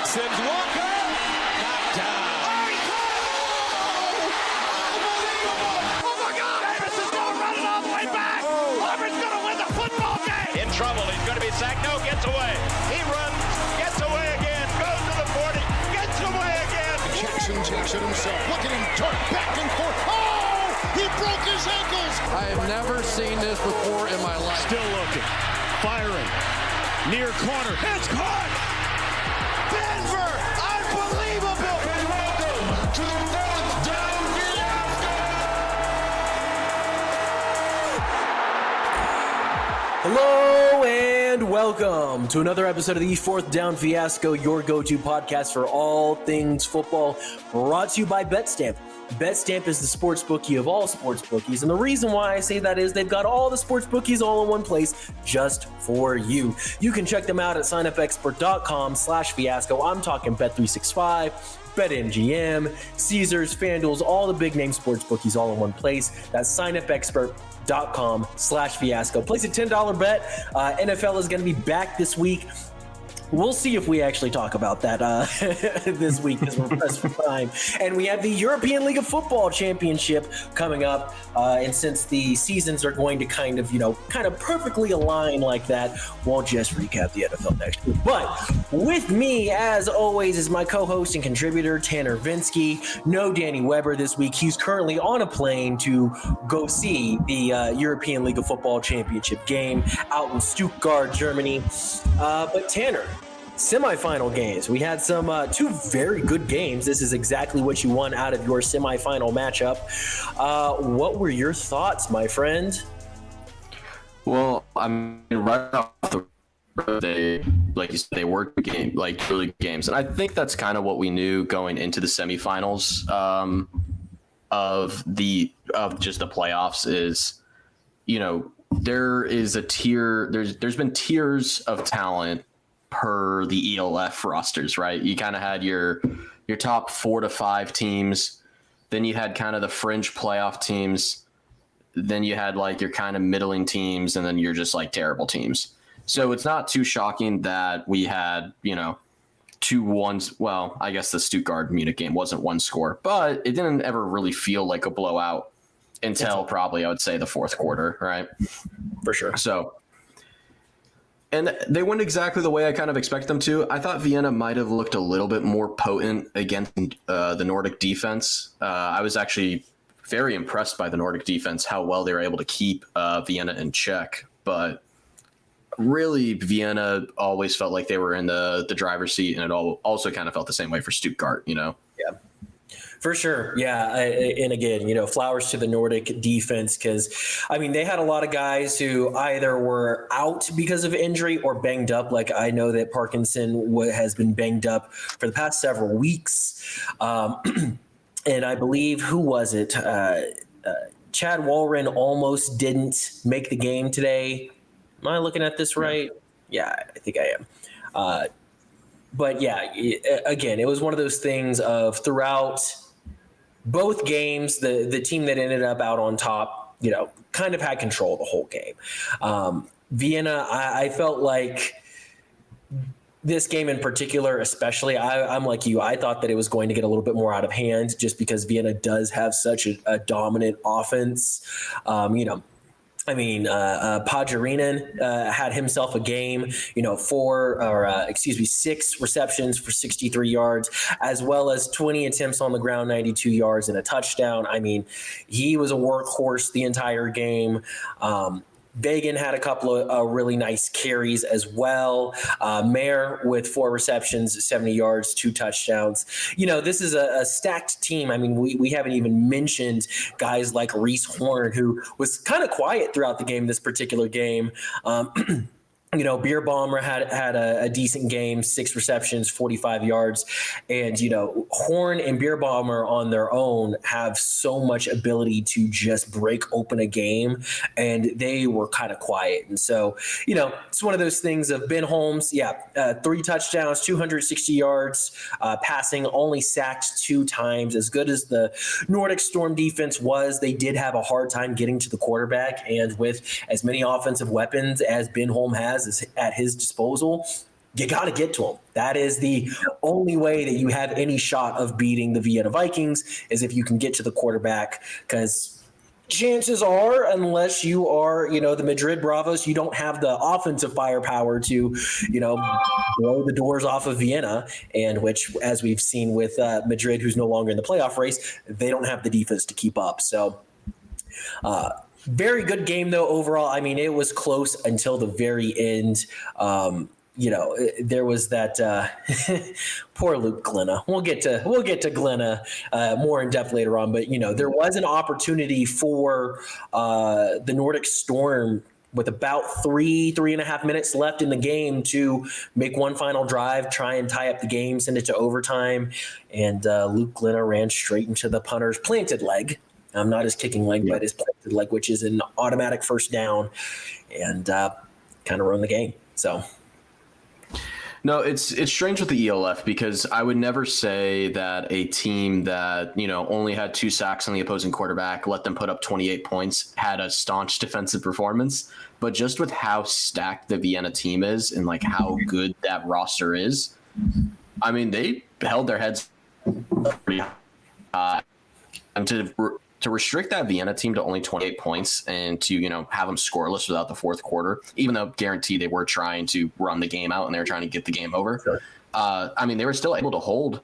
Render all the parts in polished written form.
Sims Walker, knocked down. Oh my God! Davis is going running all the way back. Auburn's going to win the football game. In trouble. He's going to be sacked. No, gets away. He runs, gets away again, goes to the 40, gets away again. Jackson takes it himself. Look at him dart back and forth. Oh! He broke his ankles. I have never seen this before in my life. Still looking. Firing. Near corner. It's caught! Denver! Unbelievable! And welcome to the fourth down fiasco! Hello and welcome to another episode of the Fourth Down Fiasco, your go-to podcast for all things football, brought to you by BetStamp. BetStamp is the sports bookie of all sports bookies, and the reason why I say that is they've got all the sports bookies all in one place just for you. You can check them out at signupexpert.com/fiasco. I'm talking Bet365, BetMGM, Caesars, FanDuel's, all the big name sports bookies all in one place. That's signupexpert.com/fiasco. Place a $10 bet. NFL is going to be back this week. We'll see if we actually talk about that this week because we're pressed for time. And we have the European League of Football Championship coming up. And since the seasons are going to kind of perfectly align like that, we'll just recap the NFL next week. But with me, as always, is my co-host and contributor, Tanner Vinsky. No Danny Weber this week. He's currently on a plane to go see the European League of Football Championship game out in Stuttgart, Germany. But Tanner, semifinal games. We had some two very good games. This is exactly what you want out of your semifinal matchup. What were your thoughts, my friend? Well, I mean, right off the road, they were really good games, and I think that's kind of what we knew going into the semifinals of just the playoffs. Is there is a tier. There's been tiers of talent per the ELF rosters, right? You kind of had your top 4 to 5 teams, then you had kind of the fringe playoff teams, then you had like your kind of middling teams, and then you're just like terrible teams. So it's not too shocking that we had 2-1. Well, I guess the Stuttgart Munich game wasn't one score, but it didn't ever really feel like a blowout until probably I would say the fourth quarter, right? For sure. So. And they went exactly the way I kind of expect them to. I thought Vienna might have looked a little bit more potent against the Nordic defense. I was actually very impressed by the Nordic defense, how well they were able to keep Vienna in check. But really, Vienna always felt like they were in the driver's seat, and it also kind of felt the same way for Stuttgart, Yeah. For sure. Yeah. And again, flowers to the Nordic defense because, I mean, they had a lot of guys who either were out because of injury or banged up. Like I know that Parkinson has been banged up for the past several weeks. And I believe, who was it? Chad Walren almost didn't make the game today. Am I looking at this right? Yeah, I think I am. But yeah, again, it was one of those things of throughout both games, the team that ended up out on top, kind of had control of the whole game. Vienna, I felt like this game in particular, especially, I'm like you. I thought that it was going to get a little bit more out of hand just because Vienna does have such a dominant offense. Pajarinen had himself a game, 6 receptions for 63 yards, as well as 20 attempts on the ground, 92 yards and a touchdown. I mean, he was a workhorse the entire game. Bagan had a couple of really nice carries as well. Mayer with 4 receptions, 70 yards, 2 touchdowns. This is a stacked team. I mean, we haven't even mentioned guys like Reese Horn, who was kind of quiet throughout the game, this particular game. Beer Bomber had a decent game, 6 receptions, 45 yards. And, Horn and Beer Bomber on their own have so much ability to just break open a game. And they were kind of quiet. And so, it's one of those things of Ben Holmes, 3 touchdowns, 260 yards, passing, only sacked 2 times. As good as the Nordic Storm defense was, they did have a hard time getting to the quarterback. And with as many offensive weapons as Ben Holmes has at his disposal, you got to get to them. That is the only way that you have any shot of beating the Vienna Vikings, is if you can get to the quarterback, because chances are, unless you are, the Madrid Bravos, you don't have the offensive firepower to, blow the doors off of Vienna, and which, as we've seen with Madrid, who's no longer in the playoff race, they don't have the defense to keep up. So very good game, though, overall. I mean, it was close until the very end. There was that poor Luke Glenna. We'll get to Glenna more in depth later on, but there was an opportunity for the Nordic Storm with about 3.5 minutes left in the game to make one final drive, try and tie up the game, send it to overtime, and Luke Glenna ran straight into the punter's planted leg. Not his kicking leg, but his planted leg, which is an automatic first down, and kind of ruined the game. So. No, it's strange with the ELF, because I would never say that a team that, only had 2 sacks on the opposing quarterback, let them put up 28 points, had a staunch defensive performance. But just with how stacked the Vienna team is and like how good that roster is, I mean, they held their heads pretty high. And to restrict that Vienna team to only 28 points and to, have them scoreless without the fourth quarter, even though guaranteed they were trying to run the game out and they were trying to get the game over. Sure. I mean, they were still able to hold.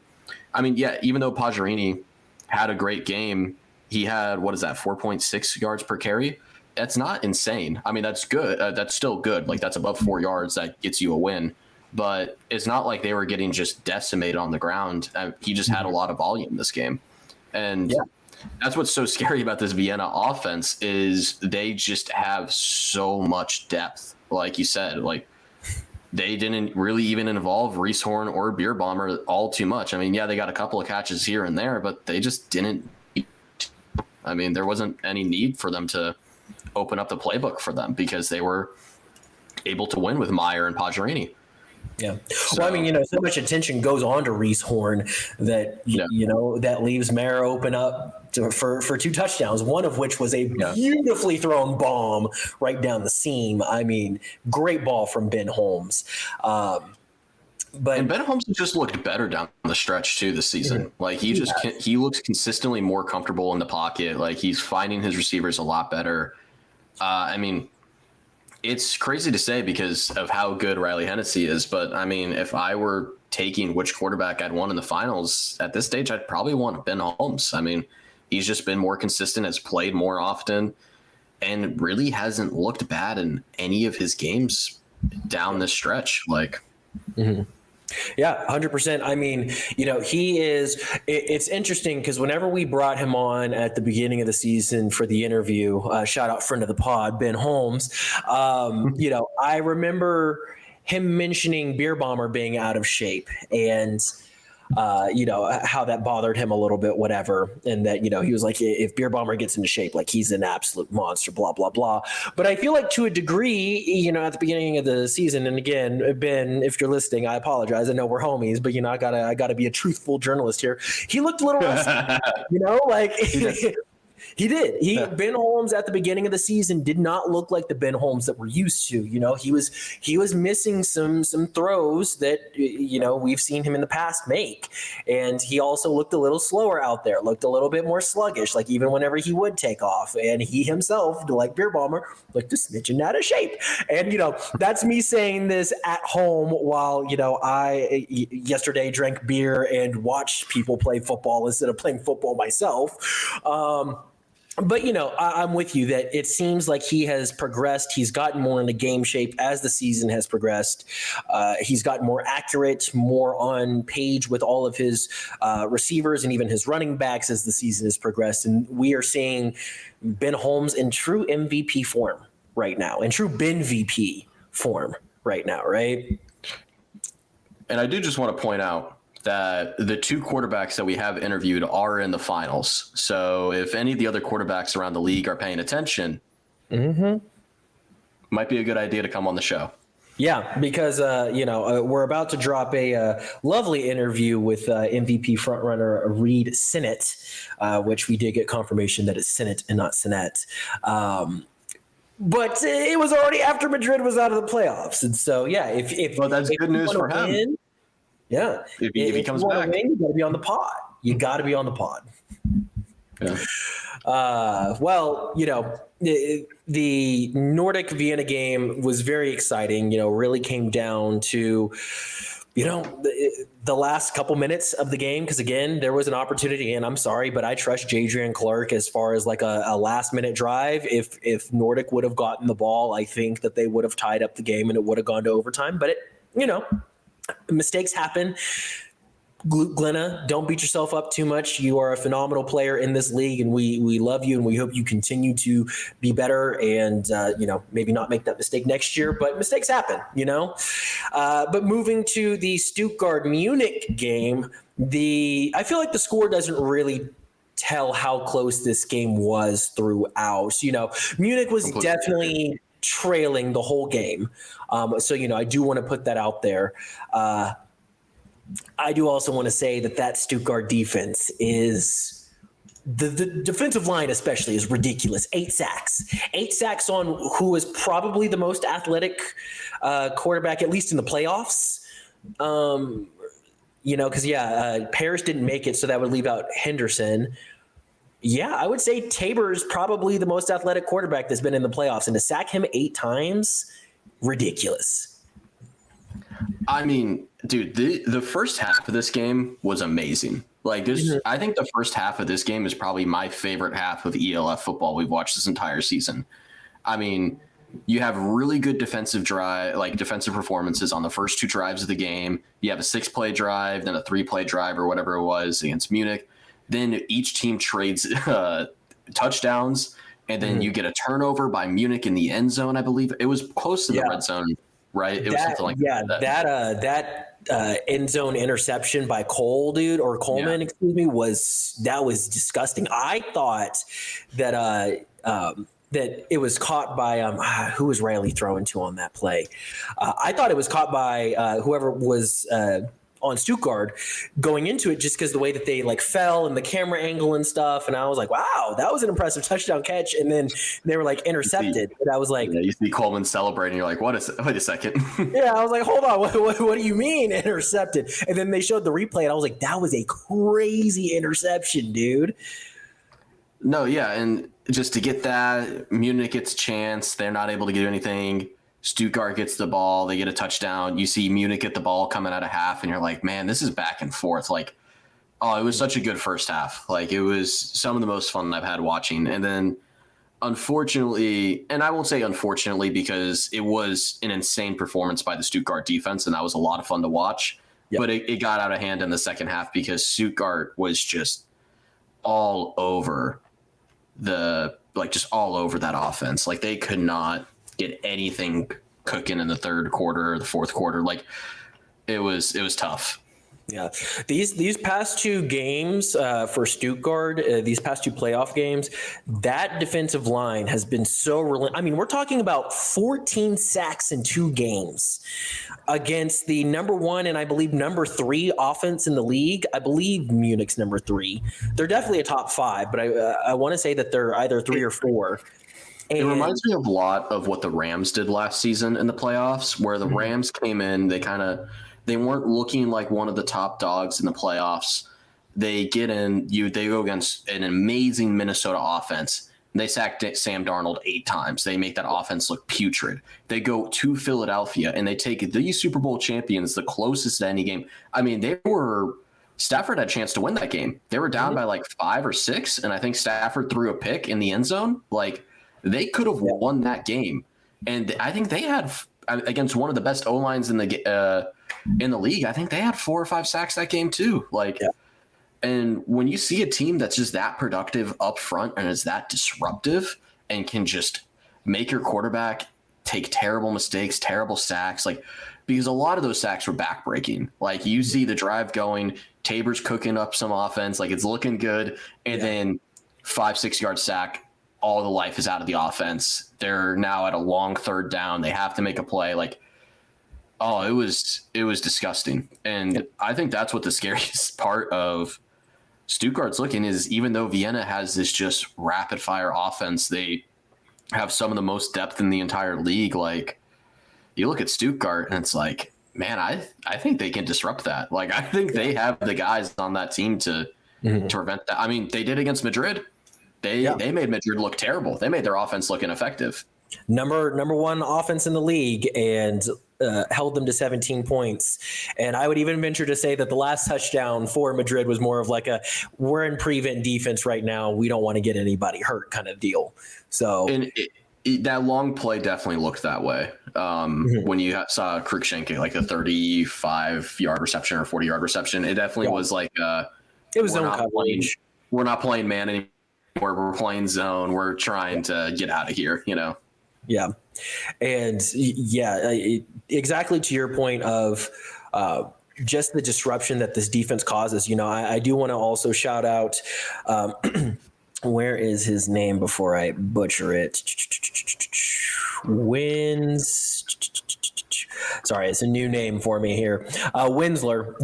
I mean, yeah, even though Pajarini had a great game, he had, 4.6 yards per carry. That's not insane. I mean, that's good. That's still good. Like, that's above 4 yards. That gets you a win. But it's not like they were getting just decimated on the ground. He just had a lot of volume this game. And that's what's so scary about this Vienna offense, is they just have so much depth. Like you said, like, they didn't really even involve Reeshorn or Beer Bomber all too much. I mean, yeah, they got a couple of catches here and there, but they just didn't. I mean, there wasn't any need for them to open up the playbook for them, because they were able to win with Meyer and Pajarini. Yeah. Well, I mean, so much attention goes on to Reeshorn that, that leaves Meyer open up for 2 touchdowns, one of which was a beautifully thrown bomb right down the seam. I mean, great ball from Ben Holmes. And Ben Holmes just looked better down the stretch too this season. Like, he looks consistently more comfortable in the pocket. Like, he's finding his receivers a lot better. I mean, it's crazy to say because of how good Riley Hennessy is, but I mean, if I were taking which quarterback I'd want in the finals at this stage, I'd probably want Ben Holmes. I mean, he's just been more consistent, has played more often, and really hasn't looked bad in any of his games down this stretch. Like, Yeah, 100%. I mean, he is, it's interesting because whenever we brought him on at the beginning of the season for the interview, shout out friend of the pod, Ben Holmes, I remember him mentioning Beer Bomber being out of shape and, how that bothered him a little bit, whatever. And that, he was like, if Beer Bomber gets into shape, like, he's an absolute monster, blah, blah, blah. But I feel like to a degree, at the beginning of the season, and again, Ben, if you're listening, I apologize. I know we're homies, but, I gotta be a truthful journalist here. He looked a little rusty, He did. Ben Holmes at the beginning of the season did not look like the Ben Holmes that we're used to. He was missing some throws that we've seen him in the past make, and he also looked a little slower out there. Looked a little bit more sluggish. Like, even whenever he would take off, and he himself, like Beer Bomber, looked a smidgen out of shape. And that's me saying this at home while I yesterday drank beer and watched people play football instead of playing football myself. But, I'm with you that it seems like he has progressed. He's gotten more into game shape as the season has progressed. He's gotten more accurate, more on page with all of his receivers and even his running backs as the season has progressed. And we are seeing Ben Holmes in true MVP form right now, in true Ben VP form right now, right? And I do just want to point out that the 2 quarterbacks that we have interviewed are in the finals. So if any of the other quarterbacks around the league are paying attention, might be a good idea to come on the show. Yeah, because, we're about to drop a lovely interview with MVP frontrunner Reed Sinnett, which we did get confirmation that it's Sinnett and not Sinnett. But it was already after Madrid was out of the playoffs, and so yeah, if Well, that's good news for him. Win, yeah, If he comes you back, win, you got to be on the pod. You got to be on the pod. yeah. Well, the Nordic Vienna game was very exciting. Really came down to, the last couple minutes of the game. Because again, there was an opportunity, and I'm sorry, but I trust Jadrian Clark as far as like a last minute drive. If Nordic would have gotten the ball, I think that they would have tied up the game and it would have gone to overtime. But mistakes happen. Glenna, don't beat yourself up too much. You are a phenomenal player in this league, and we love you, and we hope you continue to be better and, maybe not make that mistake next year, but mistakes happen, But moving to the Stuttgart-Munich game, I feel like the score doesn't really tell how close this game was throughout. Munich was definitely trailing the whole game. So, I do want to put that out there. I do also want to say that Stuttgart defense is the defensive line especially is ridiculous. 8 sacks on who is probably the most athletic quarterback, at least in the playoffs. Because Paris didn't make it, so that would leave out Henderson. Yeah, I would say Tabor is probably the most athletic quarterback that's been in the playoffs, and to sack him 8 times, ridiculous. I mean, dude, the first half of this game was amazing. Like this, I think the first half of this game is probably my favorite half of ELF football we've watched this entire season. I mean, you have really good defensive performances on the first 2 drives of the game. You have a 6-play drive, then a 3-play drive or whatever it was against Munich. Then each team trades touchdowns, and then you get a turnover by Munich in the end zone. I believe it was close to the red zone. Right, it was something like that. That end zone interception by Coleman, excuse me, was disgusting. I thought that that it was caught by who was Riley throwing to on that play. I thought it was caught by whoever was on Stuttgart going into it, just because the way that they fell and the camera angle and stuff. And I was like, wow, that was an impressive touchdown catch. And then they were intercepted. And I was like, you see Coleman celebrating. You're like, wait a second. Yeah. I was like, hold on. What do you mean intercepted? And then they showed the replay and I was like, that was a crazy interception, dude. No. Yeah. And just to get that, Munich gets a chance. They're not able to do anything. Stuttgart gets the ball. They get a touchdown. You see Munich get the ball coming out of half, and you're like, man, this is back and forth. It was such a good first half. It was some of the most fun I've had watching. And then, unfortunately, and I won't say unfortunately because it was an insane performance by the Stuttgart defense, and that was a lot of fun to watch. Yep. But it got out of hand in the second half because Stuttgart was just all over all over that offense. They could not get anything cooking in the third quarter or the fourth quarter. It was tough. Yeah, these past 2 games for Stuttgart, these past 2 playoff games, that defensive line has been so relentless. I mean, we're talking about 14 sacks in 2 games against the number 1 and I believe number 3 offense in the league. I believe Munich's number 3. They're definitely a top 5, but I want to say that they're either 3 or 4. It reminds me a lot of what the Rams did last season in the playoffs, where the Rams came in, they weren't looking like one of the top dogs in the playoffs. They get in, they go against an amazing Minnesota offense. They sacked Sam Darnold 8 times. They make that offense look putrid. They go to Philadelphia and they take the Super Bowl champions, the closest to any game. I mean, Stafford had a chance to win that game. They were down by 5 or 6, and I think Stafford threw a pick in the end zone. They could have won that game. And I think they had, against one of the best O-lines in the league, I think they had 4 or 5 sacks that game too. And when you see a team that's just that productive up front and is that disruptive and can just make your quarterback take terrible mistakes, terrible sacks, because a lot of those sacks were backbreaking. You see the drive going, Tabor's cooking up some offense, it's looking good, and then 5-6 yard sack. All the life is out of the offense. They're now at a long third down. They have to make a play. It was disgusting. And I think that's what the scariest part of Stuttgart's looking is, even though Vienna has this just rapid fire offense, they have some of the most depth in the entire league. Like, you look at Stuttgart and it's like, man, I think they can disrupt that. Like, I think they have the guys on that team to prevent that. I mean, they did against Madrid. They made Madrid look terrible. They made their offense look ineffective. Number one offense in the league, and held them to 17 points. And I would even venture to say that the last touchdown for Madrid was more of like we're in prevent defense right now. We don't want to get anybody hurt kind of deal. So that long play definitely looked that way. When you saw Cruikshank like a 35-yard reception or 40-yard reception, it definitely was like it was zone coverage. We're not playing man anymore. We're playing zone. We're trying to get out of here, you know? Yeah. And exactly to your point of just the disruption that this defense causes. You know, I do want to also shout out where is his name before I butcher it? Sorry, it's a new name for me here. Winsler,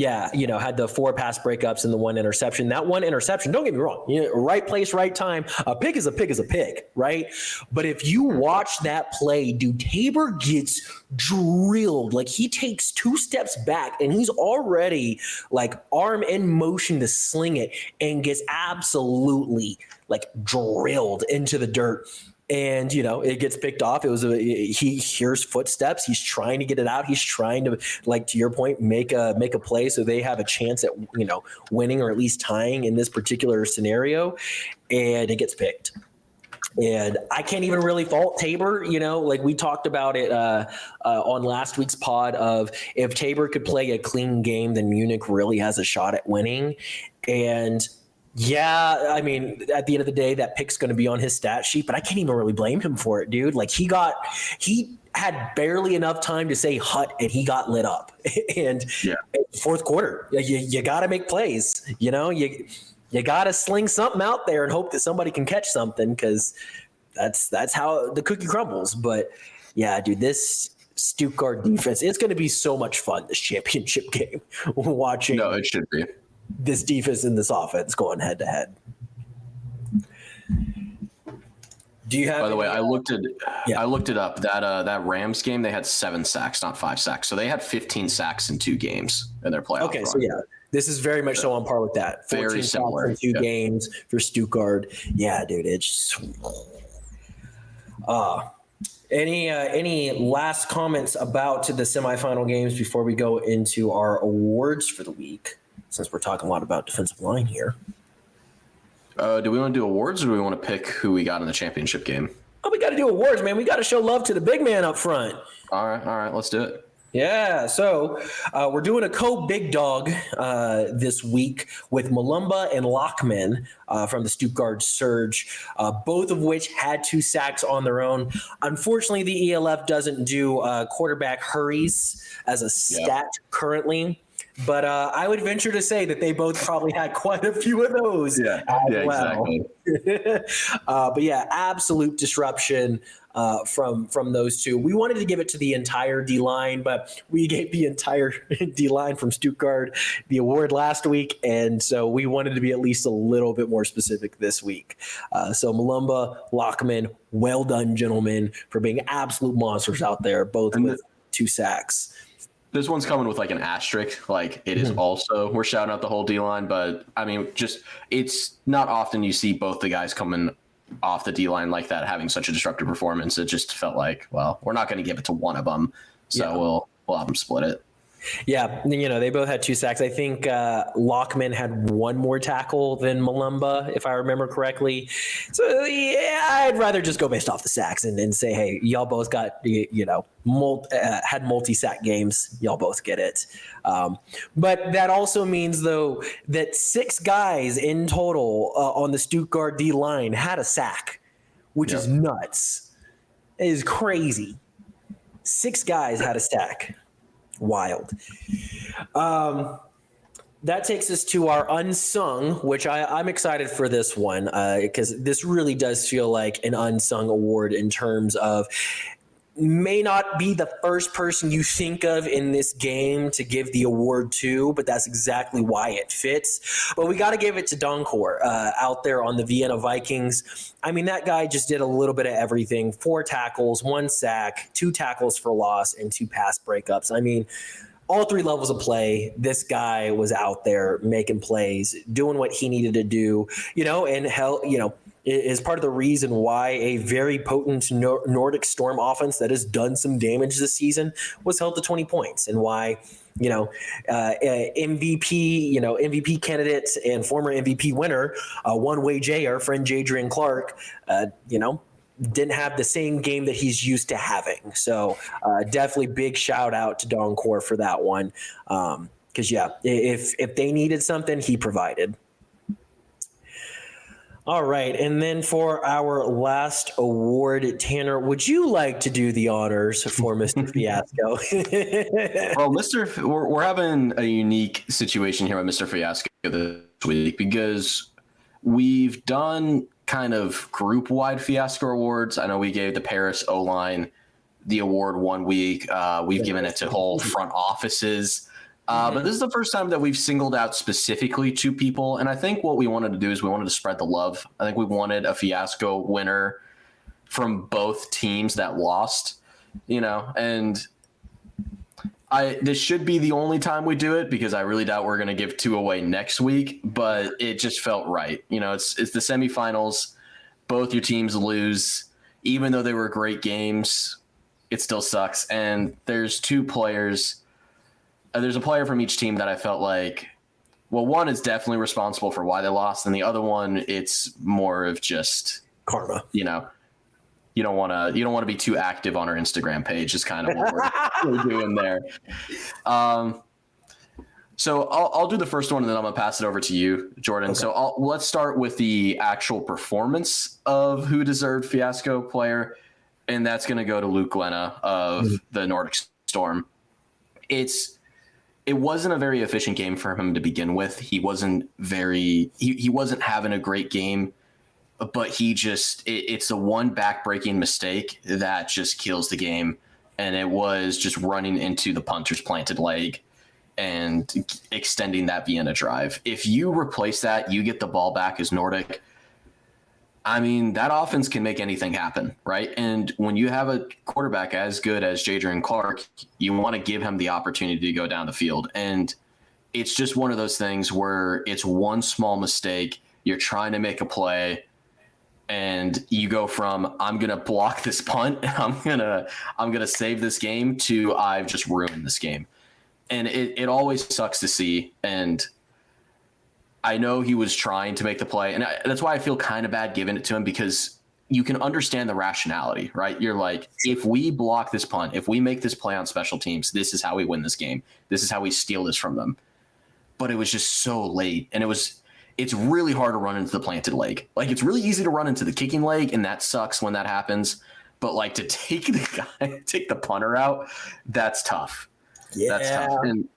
had the 4 pass breakups and the 1 interception. That 1 interception, don't get me wrong, right place, right time. A pick is a pick is a pick, right? But if you watch that play, dude, Tabor gets drilled. Like, he takes 2 steps back and he's already like arm in motion to sling it and gets absolutely like drilled into the dirt. And, it gets picked off. He hears footsteps. He's trying to get it out. He's trying to, like, to your point, make a play so they have a chance at, winning or at least tying in this particular scenario. And it gets picked. And I can't even really fault Tabor, like we talked about it on last week's pod of if Tabor could play a clean game, then Munich really has a shot at winning. And yeah, I mean, at the end of the day, that pick's going to be on his stat sheet, but I can't even really blame him for it, dude. Like, he had barely enough time to say hut and he got lit up. And fourth quarter, you got to make plays, you got to sling something out there and hope that somebody can catch something, because that's how the cookie crumbles. But yeah, dude, this Stuttgart defense, it's going to be so much fun, this championship game, watching. No, it should be. This defense and this offense going head to head. Do you have? By the way, I looked it up. That Rams game, they had 7 sacks, not 5 sacks. So they had 15 sacks in 2 games in their playoff. Okay, run. So this is very much so on par with that. 14 very similar. Sacks in 2 games for Stuttgart. Yeah, dude, it's. Any last comments about the semifinal games before we go into our awards for the week? Since we're talking a lot about defensive line here. Do we want to do awards, or do we want to pick who we got in the championship game? Oh, we got to do awards, man. We got to show love to the big man up front. All right. Let's do it. Yeah, so we're doing a co-big dog this week with Malumba and Lockman from the Stuttgart Surge, both of which had 2 sacks on their own. Unfortunately, the ELF doesn't do quarterback hurries as a stat currently. But I would venture to say that they both probably had quite a few of those as well. Exactly. But yeah, absolute disruption from those 2. We wanted to give it to the entire D-line, but we gave the entire D-line from Stuttgart the award last week, and so we wanted to be at least a little bit more specific this week. So Malumba, Lockman, well done, gentlemen, for being absolute monsters out there, both with 2 sacks. This one's coming with like an asterisk. Like, it is also, we're shouting out the whole D-line, but I mean, it's not often you see both the guys coming off the D-line like that, having such a disruptive performance. It just felt like, well, we're not going to give it to one of them. So we'll have them split it. Yeah, they both had 2 sacks. I think Lockman had 1 more tackle than Malumba, if I remember correctly. So, yeah, I'd rather just go based off the sacks and say, hey, y'all both got, had multi-sack games. Y'all both get it. But that also means, though, that 6 guys in total on the Stuttgart D-line had a sack, which is nuts. It is crazy. 6 guys had a sack. Wild. That takes us to our unsung, which I'm excited for this one because this really does feel like an unsung award in terms of may not be the first person you think of in this game to give the award to, but that's exactly why it fits. But we got to give it to Donkor out there on the Vienna Vikings. I mean, that guy just did a little bit of everything. 4 tackles, 1 sack, 2 tackles for loss, and 2 pass breakups. I mean, all 3 levels of play, this guy was out there making plays, doing what he needed to do, and is part of the reason why a very potent Nordic Storm offense that has done some damage this season was held to 20 points, and why MVP candidate and former MVP winner, One Way J, our friend Jadrian Clark, didn't have the same game that he's used to having. So definitely big shout out to Donkor for that one. Because if they needed something, he provided. All right, and then for our last award, Tanner, would you like to do the honors for Mr. Fiasco? Well, we're having a unique situation here with Mr. Fiasco this week because we've done kind of group-wide Fiasco awards. I know we gave the Paris O-line the award one week. We've given it to whole front offices. But this is the first time that we've singled out specifically 2 people. And I think what we wanted to do is we wanted to spread the love. I think we wanted a Fiasco winner from both teams that lost, and this should be the only time we do it because I really doubt we're going to give 2 away next week, but it just felt right. It's the semifinals. Both your teams lose. Even though they were great games, it still sucks. And there's 2 players. There's a player from each team that I felt like, well, one is definitely responsible for why they lost, and the other one, it's more of just karma. You don't want to be too active on our Instagram page. Is kind of what we're doing there. So I'll do the first one, and then I'm gonna pass it over to you, Jordan. Okay. So let's start with the actual performance of who deserved Fiasco player, and that's gonna go to Luke Glenna of the Nordic Storm. It wasn't a very efficient game for him to begin with. He wasn't he wasn't having a great game, but it's a one back-breaking mistake that just kills the game. And it was just running into the punter's planted leg and extending that Vienna drive. If you replace that, you get the ball back as Nordic. I mean, that offense can make anything happen, right? And when you have a quarterback as good as Jadrian Clark, you want to give him the opportunity to go down the field. And it's just one of those things where it's one small mistake, you're trying to make a play, and you go from I'm going to block this punt, I'm going to save this game, to I've just ruined this game. And it always sucks to see. And I know he was trying to make the play, and that's why I feel kind of bad giving it to him, because you can understand the rationality, right? You're like, if we block this punt, if we make this play on special teams, this is how we win this game. This is how we steal this from them. But it was just so late, and it's really hard to run into the planted leg. Like, it's really easy to run into the kicking leg, and that sucks when that happens. But like, to take the punter out, that's tough. Yeah. That's tough. And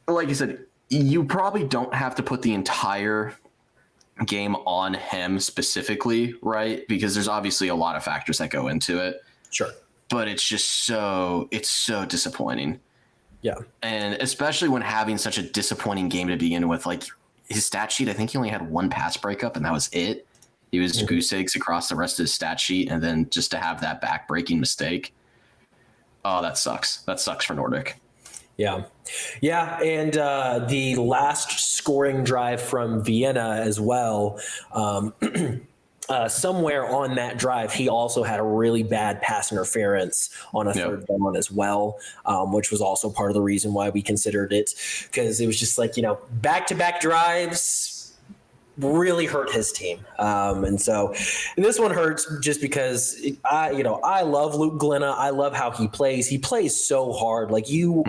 like you said, you probably don't have to put the entire game on him specifically, right? Because there's obviously a lot of factors that go into it. Sure. But it's so disappointing. Yeah. And especially when having such a disappointing game to begin with. Like, his stat sheet, I think he only had 1 pass breakup, and that was it. He was goose eggs across the rest of his stat sheet, and then just to have that back-breaking mistake. Oh, that sucks. That sucks for Nordic. Yeah. Yeah. And the last scoring drive from Vienna as well, somewhere on that drive, he also had a really bad pass interference on a third down as well, which was also part of the reason why we considered it, because it was just like, back-to-back drives really hurt his team. And this one hurts just because I love Luke Glenna. I love how he plays. He plays so hard. Like, you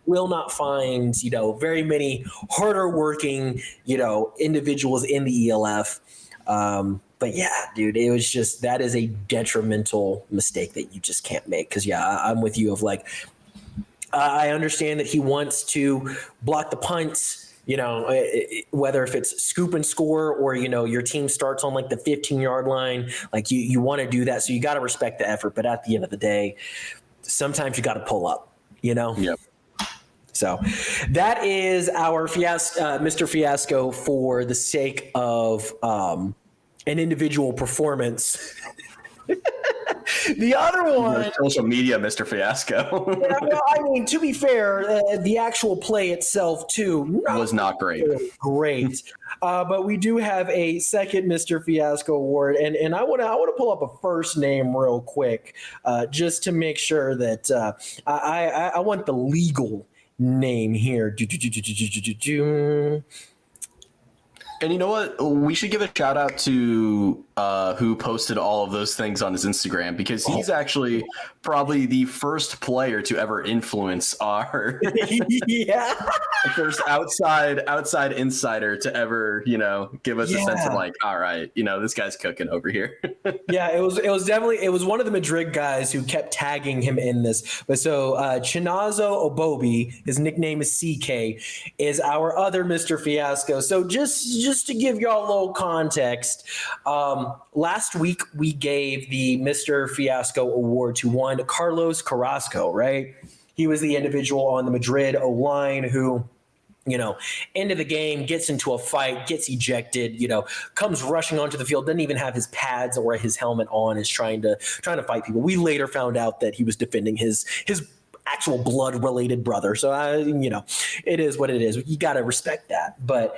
will not find, very many harder working, individuals in the ELF. But yeah, dude, it was just, that is a detrimental mistake that you just can't make. Cause I'm with you of like, I understand that he wants to block the punts, whether if it's scoop and score or, your team starts on like the 15-yard line, like you want to do that. So you got to respect the effort. But at the end of the day, sometimes you got to pull up, Yep. So that is our Mr. Fiasco for the sake of an individual performance. The other one, social media, Mr. Fiasco. yeah, well, I mean, to be fair, the actual play itself too was not great. Great, but we do have a second Mr. Fiasco award, and I want to pull up a first name real quick, just to make sure that I want the legal name here. And you know what? We should give a shout out to who posted all of those things on his Instagram, because he's actually probably the first player to ever influence our yeah. first outside insider to ever, give us a sense of like, all right, this guy's cooking over here. Yeah, it was one of the Madrid guys who kept tagging him in this. But so Chinazo Obobi, his nickname is CK, is our other Mr. Fiasco. So just to give y'all a little context, last week we gave the Mr. Fiasco award to one Carlos Carrasco, right? He was the individual on the Madrid O-line who, end of the game, gets into a fight, gets ejected, comes rushing onto the field, doesn't even have his pads or his helmet on, is trying to fight people. We later found out that he was defending his actual blood-related brother. So, it is what it is. You got to respect that. But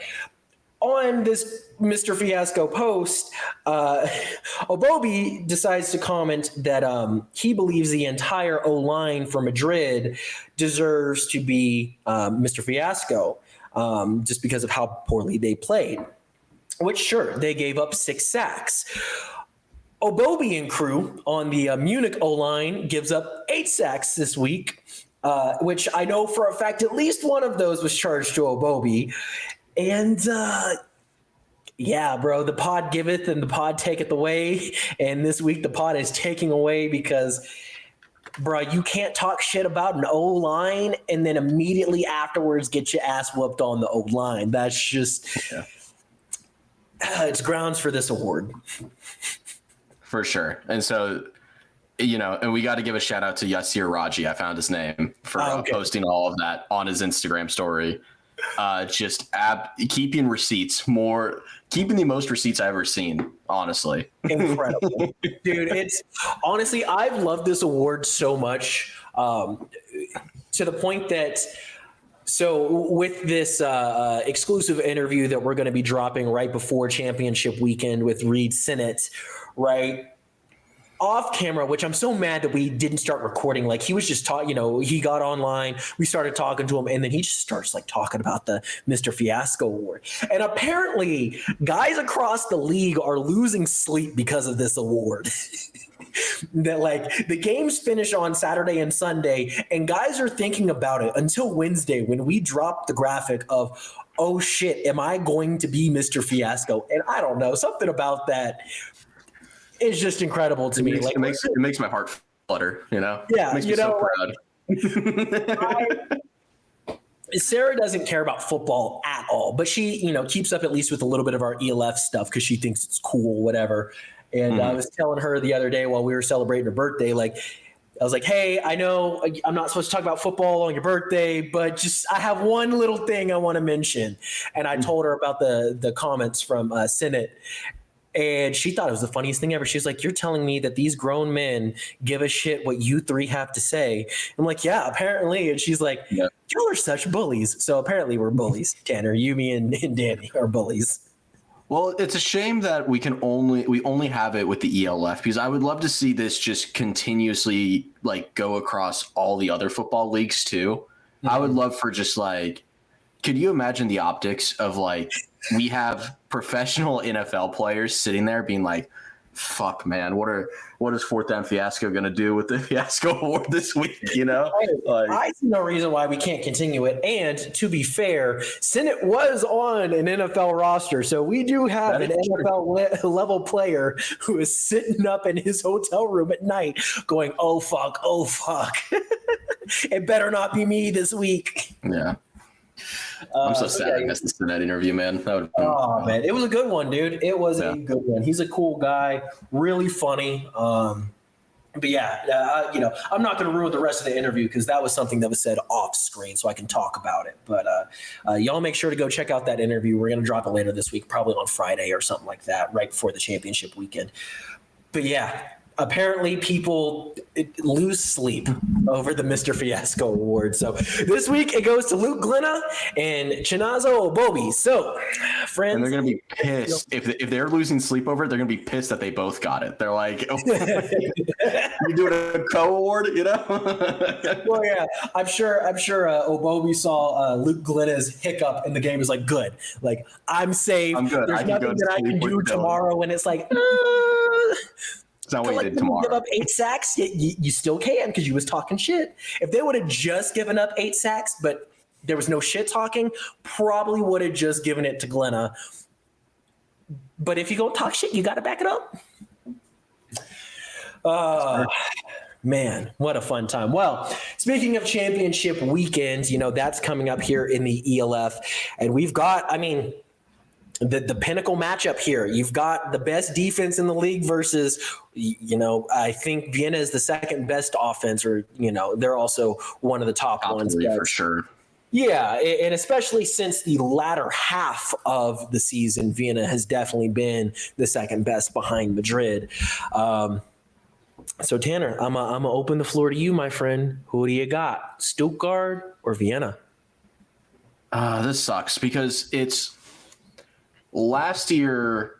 on this Mr. Fiasco post, Obobi decides to comment that he believes the entire O-line for Madrid deserves to be Mr. Fiasco, just because of how poorly they played. Which, sure, they gave up 6 sacks. Obobi and crew on the Munich O-line gives up 8 sacks this week, which I know for a fact at least one of those was charged to Obobi. And yeah, bro, the pod giveth and the pod taketh away. And this week the pod is taking away because, bro, you can't talk shit about an O-line and then immediately afterwards get your ass whooped on the O-line. That's just, it's grounds for this award. For sure. And so, and we got to give a shout out to Yassir Raji. I found his name for posting all of that on his Instagram story. Keeping the most receipts I've ever seen, honestly. Incredible. Dude, it's honestly, I've loved this award so much, to the point that, so with this exclusive interview that we're going to be dropping right before championship weekend with Reed Sinnott, right? Off camera, which I'm so mad that we didn't start recording. Like, he was just talking, he got online, we started talking to him, and then he just starts like talking about the Mr. Fiasco award. And apparently guys across the league are losing sleep because of this award. That like the games finish on Saturday and Sunday, and guys are thinking about it until Wednesday when we drop the graphic of, oh shit, am I going to be Mr. Fiasco? And I don't know, something about that is just incredible to me. It makes my heart flutter, Yeah, it makes me so proud. Sarah doesn't care about football at all, but she, keeps up at least with a little bit of our ELF stuff because she thinks it's cool, whatever. And I was telling her the other day while we were celebrating her birthday, like, I was like, hey, I know I'm not supposed to talk about football on your birthday, but just I have one little thing I want to mention. And I told her about the comments from Sinnott. And she thought it was the funniest thing ever. She was like, you're telling me that these grown men give a shit what you three have to say? I'm like, yeah, apparently. And she's like, y'all are such bullies. So apparently we're bullies. Tanner, you, me, and Danny are bullies. Well, it's a shame that we only have it with the ELF, because I would love to see this just continuously like go across all the other football leagues too. Mm-hmm. I would love for just like, could you imagine the optics of like, we have professional NFL players sitting there being like, fuck, man, what is Fourth Down Fiasco going to do with the Fiasco Award this week, Like, I see no reason why we can't continue it. And to be fair, Sinnott was on an NFL roster, so we do have an NFL level player who is sitting up in his hotel room at night going, oh, fuck. It better not be me this week. Yeah. I'm so sad I missed that interview, man. That would. Oh man, it was a good one, dude. It was a good one. He's a cool guy, really funny. But yeah, I'm not going to ruin the rest of the interview because that was something that was said off screen, so I can talk about it. But y'all make sure to go check out that interview. We're going to drop it later this week, probably on Friday or something like that, right before the championship weekend. But yeah, apparently people lose sleep over the Mr. Fiasco Award. So this week it goes to Luke Glenna and Chinazo Obobi. So, friends. And they're going to be pissed. If they're losing sleep over it, they're going to be pissed that they both got it. They're like, oh, you're doing a co-award, you know? Well, yeah, I'm sure Obobi saw Luke Glenna's hiccup in the game. Is like, good. Like, I'm safe. I'm good. There's nothing that I can do tomorrow. And it's like, It's not what you did tomorrow. Give up 8 sacks, you still can because you was talking shit. If they would have just given up 8 sacks, but there was no shit talking, probably would have just given it to Glenna. But if you go talk shit, you got to back it up. Man, what a fun time. Well, speaking of championship weekends, that's coming up here in the ELF. And we've got, the pinnacle matchup here. You've got the best defense in the league versus, I think Vienna is the second best offense, or, they're also one of the top ones. For sure. Yeah, and especially since the latter half of the season, Vienna has definitely been the second best behind Madrid. So, Tanner, I'm gonna open the floor to you, my friend. Who do you got, Stuttgart or Vienna? This sucks because it's last year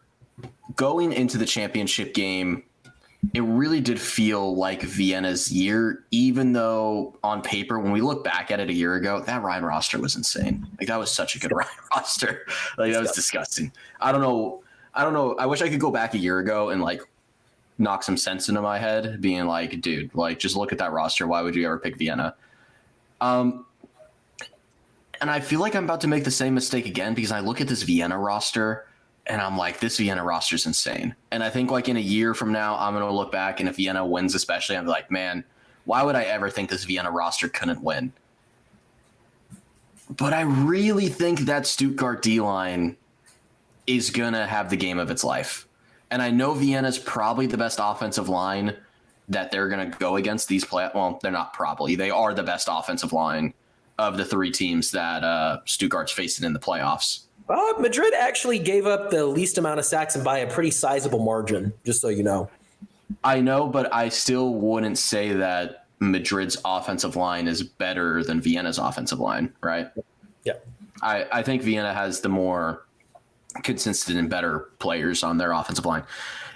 going into the championship game. It really did feel like Vienna's year, even though on paper, when we look back at it a year ago, that Ryan roster was insane. Like, that was such a good Ryan roster. Like, that was disgusting. I don't know. I wish I could go back a year ago and knock some sense into my head, being like, dude, just look at that roster. Why would you ever pick Vienna? And I feel like I'm about to make the same mistake again because I look at this Vienna roster and I'm like, this Vienna roster is insane. And I think in a year from now, I'm going to look back, and if Vienna wins especially, I'm like, man, why would I ever think this Vienna roster couldn't win? But I really think that Stuttgart D-line is going to have the game of its life. And I know Vienna's probably the best offensive line that they're going to go against these well, they're not probably. They are the best offensive line of the 3 teams that Stuttgart's facing in the playoffs. Madrid actually gave up the least amount of sacks and by a pretty sizable margin, just so you know. I know, but I still wouldn't say that Madrid's offensive line is better than Vienna's offensive line, right? Yeah. I think Vienna has the more consistent and better players on their offensive line.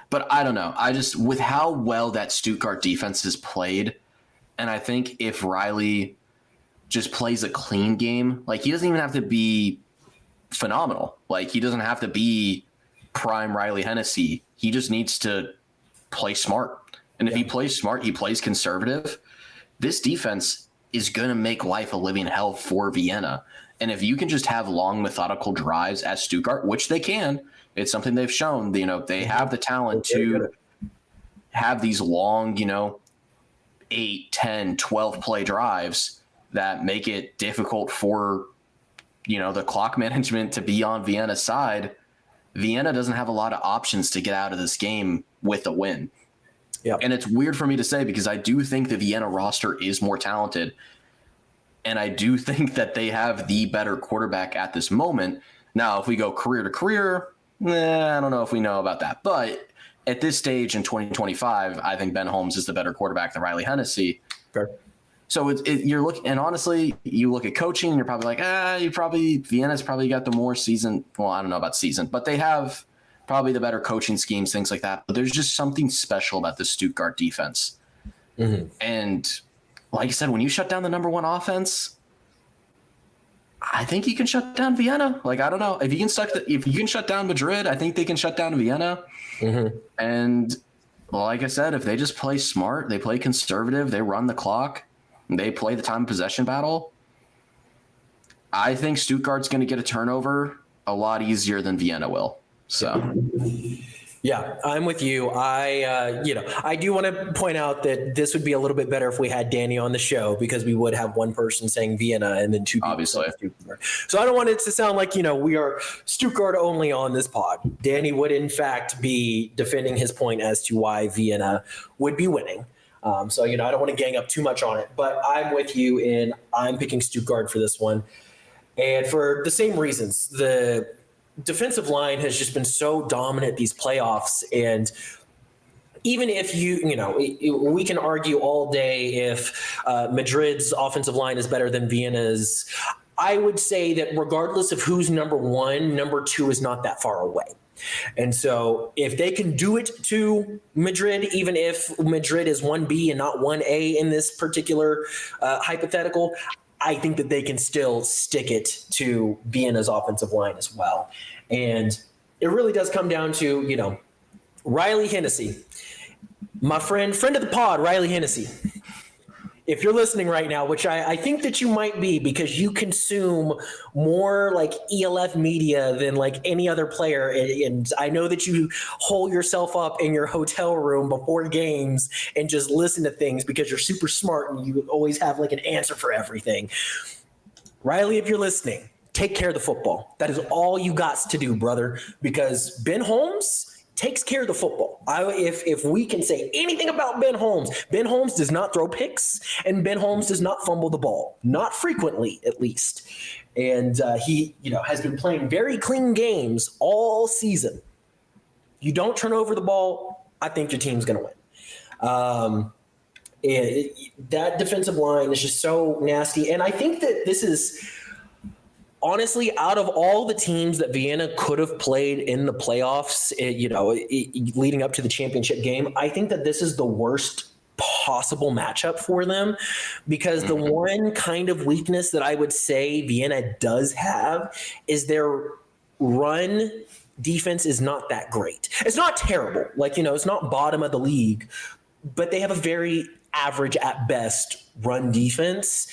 But I don't know. With how well that Stuttgart defense has played, and I think if Riley just plays a clean game, he doesn't even have to be phenomenal. He doesn't have to be prime Riley Hennessy. He just needs to play smart. And if he plays smart, he plays conservative, this defense is going to make life a living hell for Vienna. And if you can just have long, methodical drives as Stuttgart, which they can, it's something they've shown, they have the talent to have these long, 8, 10, 12 play drives that make it difficult for the clock management to be on Vienna's side. Vienna doesn't have a lot of options to get out of this game with a win. Yeah. And it's weird for me to say because I do think the Vienna roster is more talented. And I do think that they have the better quarterback at this moment. Now, if we go career to career, I don't know if we know about that. But at this stage in 2025, I think Ben Holmes is the better quarterback than Riley Hennessy. Fair. So you're looking, and honestly, you look at coaching, and you're probably like, Vienna's probably got the more seasoned. Well, I don't know about seasoned, but they have probably the better coaching schemes, things like that. But there's just something special about the Stuttgart defense. Mm-hmm. And like I said, when you shut down the number 1 offense, I think you can shut down Vienna. I don't know if you can shut down Madrid. I think they can shut down Vienna. Mm-hmm. And like I said, if they just play smart, they play conservative, they run the clock. They play the time possession battle. I think Stuttgart's going to get a turnover a lot easier than Vienna will. So, Yeah, I'm with you. I do want to point out that this would be a little bit better if we had Danny on the show, because we would have one person saying Vienna and then two people Obviously. saying Stuttgart. So I don't want it to sound like, we are Stuttgart only on this pod. Danny would in fact be defending his point as to why Vienna would be winning. So I don't want to gang up too much on it, but I'm with you and I'm picking Stuttgart for this one. And for the same reasons, the defensive line has just been so dominant these playoffs. And even if we can argue all day if Madrid's offensive line is better than Vienna's, I would say that regardless of who's number one, number two is not that far away. And so if they can do it to Madrid, even if Madrid is 1B and not 1A in this particular hypothetical, I think that they can still stick it to Vienna's offensive line as well. And it really does come down to, Riley Hennessy, my friend of the pod, Riley Hennessy. If you're listening right now, which I think that you might be, because you consume more like ELF media than like any other player. And I know that you hole yourself up in your hotel room before games and just listen to things because you're super smart and you always have like an answer for everything. Riley, if you're listening, take care of the football. That is all you got to do, brother, because Ben Holmes takes care of the football. If we can say anything about Ben Holmes does not throw picks, and Ben Holmes does not fumble the ball, not frequently at least. And he, has been playing very clean games all season. You don't turn over the ball, I think your team's going to win. That defensive line is just so nasty, and I think that this is. Honestly, out of all the teams that Vienna could have played in the playoffs, leading up to the championship game, I think that this is the worst possible matchup for them, because the one kind of weakness that I would say Vienna does have is their run defense is not that great. It's not terrible. It's not bottom of the league, but they have a very average at best run defense.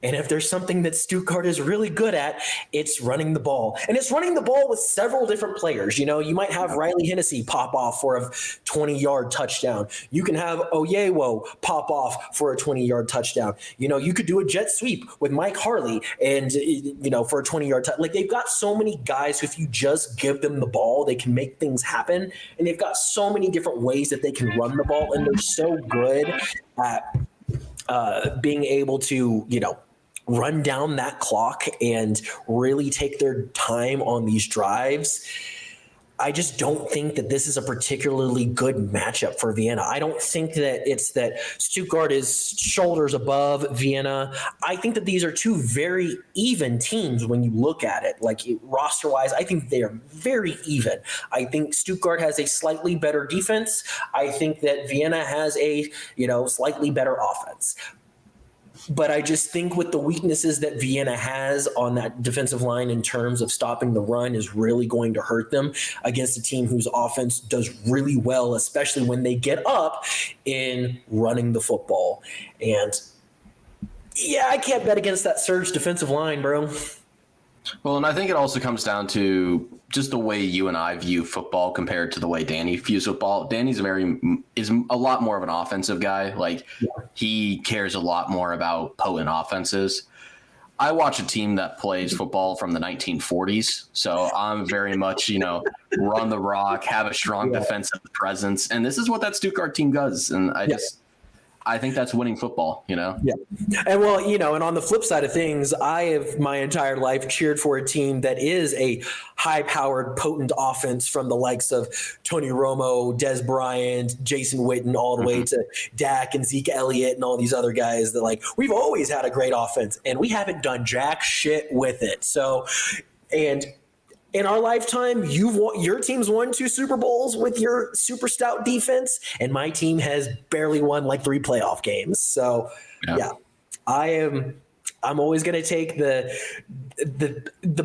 And if there's something that Stuttgart is really good at, it's running the ball. And it's running the ball with several different players. You might have Riley Hennessy pop off for a 20-yard touchdown. You can have Oyewo pop off for a 20-yard touchdown. You could do a jet sweep with Mike Harley and, for a 20-yard touchdown. Like, they've got so many guys who, if you just give them the ball, they can make things happen. And they've got so many different ways that they can run the ball. And they're so good at being able to, run down that clock and really take their time on these drives. I just don't think that this is a particularly good matchup for Vienna. I don't think that it's that Stuttgart is shoulders above Vienna. I think that these are two very even teams when you look at it. Like, roster-wise, I think they are very even. I think Stuttgart has a slightly better defense. I think that Vienna has a, slightly better offense. But I just think with the weaknesses that Vienna has on that defensive line in terms of stopping the run is really going to hurt them against a team whose offense does really well, especially when they get up in running the football. And yeah, I can't bet against that Surge defensive line, bro. Well, and I think it also comes down to just the way you and I view football compared to the way Danny views football. Danny's is a lot more of an offensive guy. He cares a lot more about potent offenses. I watch a team that plays football from the 1940s, so I'm very much, run the rock, have a strong defensive presence, and this is what that Stuttgart team does. And I think that's winning football, Yeah. And well, and on the flip side of things, I have my entire life cheered for a team that is a high-powered, potent offense from the likes of Tony Romo, Des Bryant, Jason Witten, all the way to Dak and Zeke Elliott and all these other guys that, we've always had a great offense, and we haven't done jack shit with it. So, and in our lifetime, your team's won 2 Super Bowls with your super stout defense, and my team has barely won 3 playoff games. So, yeah, I'm always going to take the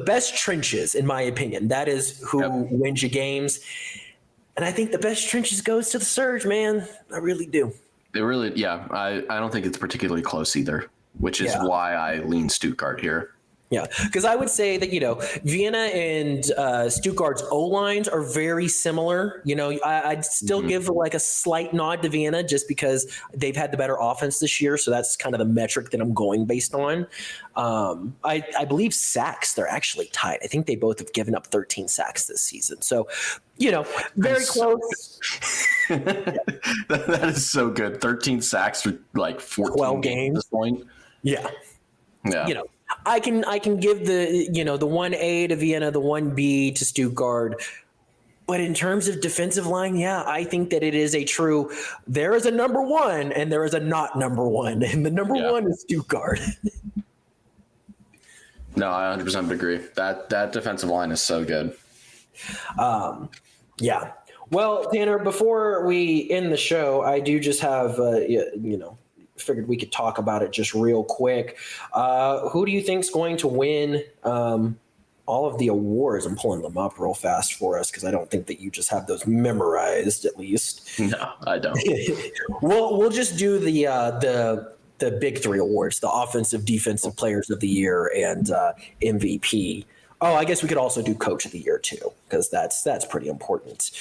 best trenches, in my opinion. That is who wins you games, and I think the best trenches goes to the Surge, man. I really do. They really, I don't think it's particularly close either, which is why I lean Stuttgart here. Yeah, because I would say that, Vienna and Stuttgart's O-lines are very similar. I'd still give like a slight nod to Vienna just because they've had the better offense this year. So that's kind of the metric that I'm going based on. I believe sacks, they're actually tied. I think they both have given up 13 sacks this season. So, very close. That is so good. 13 sacks for like 14 games at this point. Yeah. Yeah. I can give the 1A to Vienna, the 1B to Stuttgart. But in terms of defensive line, I think that it is there is a number one and there is a not number one. And the number one is Stuttgart. No, I 100% agree. That defensive line is so good. Yeah. Well, Tanner, before we end the show, I do just have, figured we could talk about it just real quick. Who do you think's going to win all of the awards? I'm pulling them up real fast for us because I don't think that you just have those memorized, at least. No, I don't. We'll just do the big three awards: the offensive, defensive players of the year, and MVP. Oh, I guess we could also do Coach of the Year too, because that's pretty important.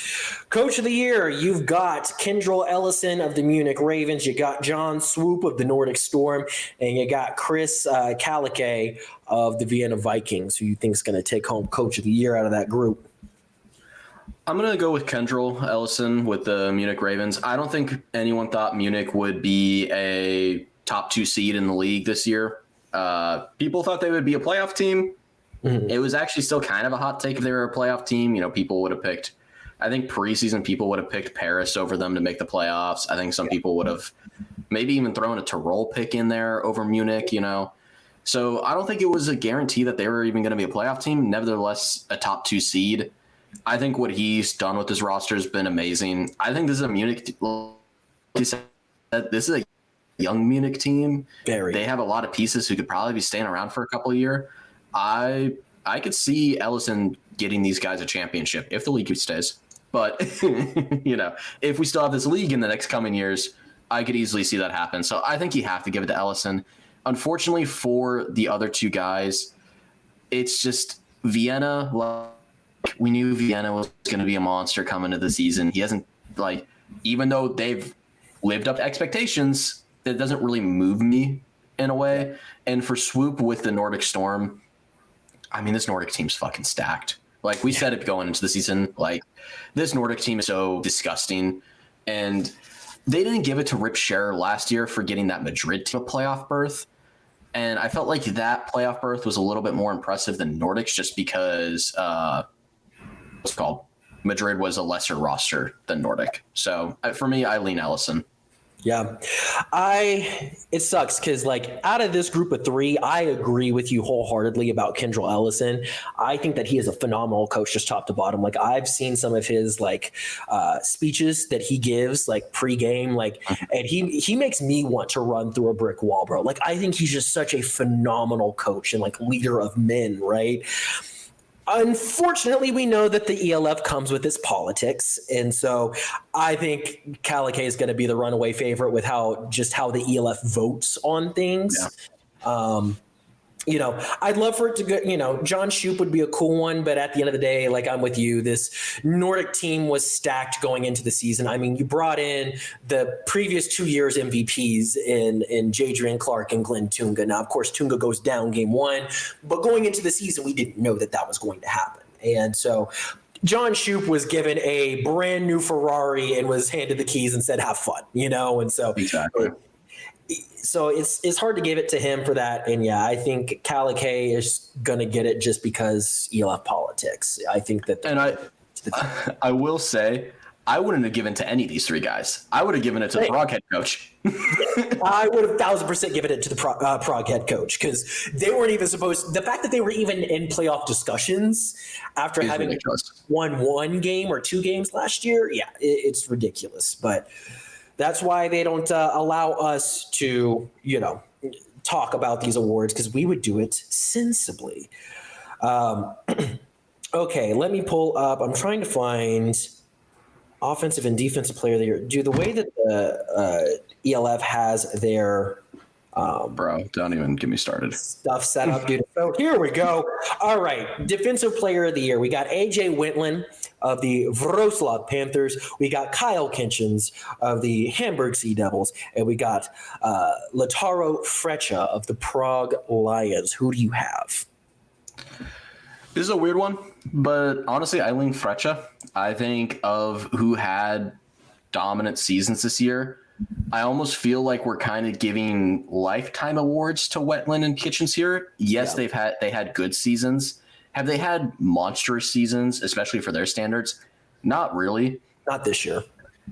Coach of the Year, you've got Kendrell Ellison of the Munich Ravens, you got John Swoop of the Nordic Storm, and you got Chris Kalake of the Vienna Vikings. Who you think is going to take home Coach of the Year out of that group? I'm going to go with Kendrell Ellison with the Munich Ravens. I don't think anyone thought Munich would be a top 2 seed in the league this year. People thought they would be a playoff team. Mm-hmm. It was actually still kind of a hot take if they were a playoff team. People would have picked, I think preseason people would have picked Paris over them to make the playoffs. I think some people would have maybe even thrown a Tyrol pick in there over Munich, So I don't think it was a guarantee that they were even going to be a playoff team. Nevertheless, a top 2 seed. I think what he's done with his roster has been amazing. I think this is a Munich, this is a young Munich team. They have a lot of pieces who could probably be staying around for a couple of years. I could see Ellison getting these guys a championship if the league stays. But, if we still have this league in the next coming years, I could easily see that happen. So I think you have to give it to Ellison. Unfortunately for the other 2 guys, it's just Vienna. We knew Vienna was going to be a monster coming into the season. He hasn't, even though they've lived up to expectations, that doesn't really move me in a way. And for Swoop with the Nordic Storm, this Nordic team's fucking stacked. We said it going into the season, this Nordic team is so disgusting. And they didn't give it to Rip Scherer last year for getting that Madrid team a playoff berth. And I felt like that playoff berth was a little bit more impressive than Nordic's just because Madrid was a lesser roster than Nordic. So for me, I lean Ellison. Yeah, it sucks because out of this group of 3, I agree with you wholeheartedly about Kendrell Ellison. I think that he is a phenomenal coach, just top to bottom. I've seen some of his speeches that he gives pregame, and he makes me want to run through a brick wall, bro. I think he's just such a phenomenal coach and leader of men, right? Unfortunately, we know that the ELF comes with its politics, and so I think Kalake is going to be the runaway favorite with how the ELF votes on things. Yeah. I'd love for it to go. John Shoop would be a cool one, but at the end of the day, I'm with you. This Nordic team was stacked going into the season. You brought in the previous 2 years MVPs in Jadrian Clark and Glenn Tunga. Now, of course, Tunga goes down game 1, but going into the season, we didn't know that was going to happen. And so John Shoop was given a brand new Ferrari and was handed the keys and said, have fun, and so exactly. So it's hard to give it to him for that. And I think Kalake is going to get it just because ELF politics. I think that. And I will say, I wouldn't have given to any of these 3 guys. I would have given it to the Prague head coach. I would have 1,000% given it to the Prague head coach because they weren't even supposed. The fact that they were even in playoff discussions after having won 1 game or 2 games last year, it's ridiculous. But that's why they don't allow us to, talk about these awards because we would do it sensibly. Okay, let me pull up. I'm trying to find offensive and defensive player of the year. The way that the ELF has their Bro, don't even get me started. Stuff set up, dude. So here we go. All right. Defensive player of the year. We got AJ Wittlin of the Wroclaw Panthers. We got Kyle Kitchens of the Hamburg Sea Devils. And we got Lataro Freccia of the Prague Lions. Who do you have? This is a weird one, but honestly, I lean Freccia. I think of who had dominant seasons this year. I almost feel like we're kind of giving lifetime awards to Wetland and Kitchens here. Yes, they had good seasons. Have they had monstrous seasons, especially for their standards? Not really. Not this year.